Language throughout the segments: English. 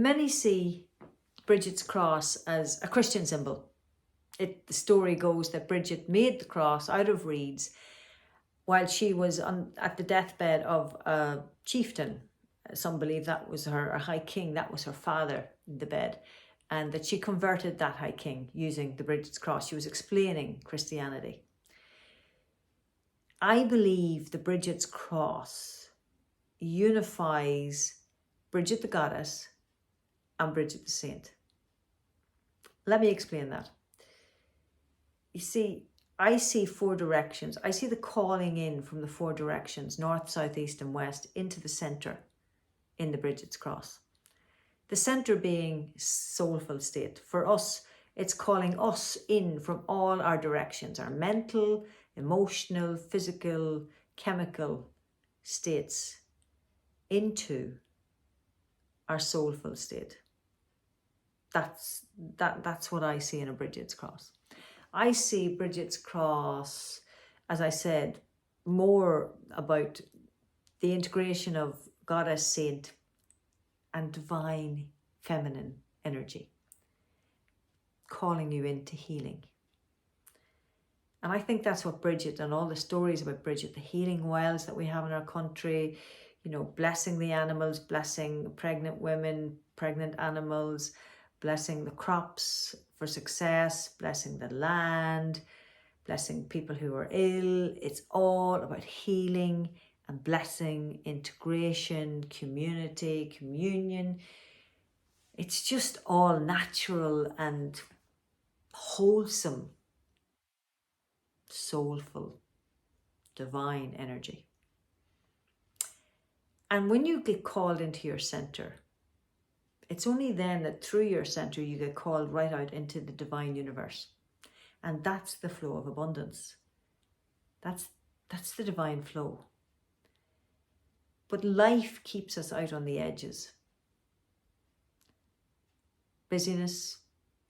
Many see Brigid's cross as a Christian symbol. The story goes that Brigid made the cross out of reeds while she was at the deathbed of a chieftain. Some believe that was a high king, that was her father in the bed, and that she converted that high king using the Brigid's cross. She was explaining Christianity. I believe the Brigid's cross unifies Brigid the goddess and Brigid the saint. Let me explain that. You see, I see 4 directions. I see the calling in from the 4 directions, north, south, east and west, into the centre in the Brigid's cross. The centre being soulful state. For us, it's calling us in from all our directions, our mental, emotional, physical, chemical states into our soulful state. That's what I see in a Brigid's cross. I see Brigid's cross, as I said, more about the integration of goddess, saint, and divine feminine energy, calling you into healing. And I think that's what Brigid and all the stories about Brigid, the healing wells that we have in our country, you know, blessing the animals, blessing pregnant women, pregnant animals, blessing the crops for success, blessing the land, blessing people who are ill. It's all about healing and blessing, integration, community, communion. It's just all natural and wholesome, soulful, divine energy. And when you get called into your center, it's only then that through your center you get called right out into the divine universe. And that's the flow of abundance. That's the divine flow. But life keeps us out on the edges. Busyness,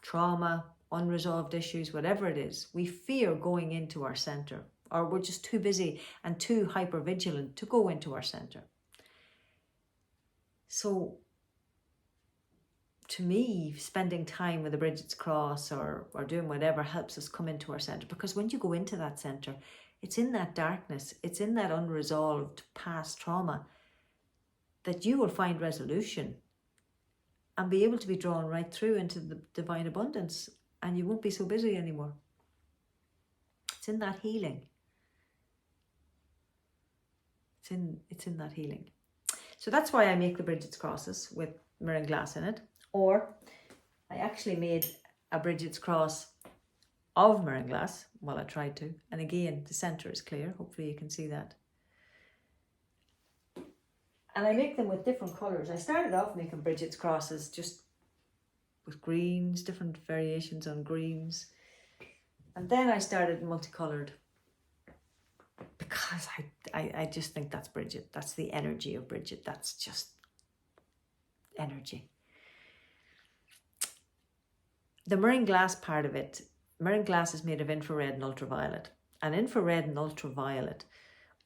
trauma, unresolved issues, whatever it is, we fear going into our center, or we're just too busy and too hypervigilant to go into our center. So to me, spending time with the Brigid's cross or doing whatever helps us come into our center, because when you go into that center, it's in that darkness, it's in that unresolved past trauma that you will find resolution and be able to be drawn right through into the divine abundance, and you won't be so busy anymore. It's in that healing. It's in that healing. So that's why I make the Brigid's crosses with miron glass in it. Or I actually made a Brigid's cross of miron glass. Well, I tried to. And again, the center is clear. Hopefully you can see that. And I make them with different colours. I started off making Brigid's crosses just with greens, different variations on greens. And then I started multicoloured, because I just think that's Brigid. That's the energy of Brigid. That's just energy. The miron glass part of it, miron glass is made of infrared and ultraviolet. And infrared and ultraviolet,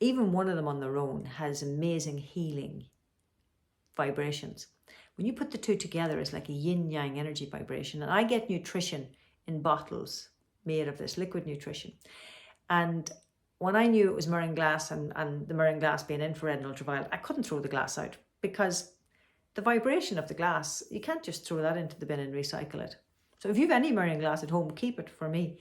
even one of them on their own, has amazing healing vibrations. When you put the two together, it's like a yin-yang energy vibration. And I get nutrition in bottles made of this, liquid nutrition. And when I knew it was miron glass and the miron glass being infrared and ultraviolet, I couldn't throw the glass out, because the vibration of the glass, you can't just throw that into the bin and recycle it. So if you have any miron glass at home, keep it for me.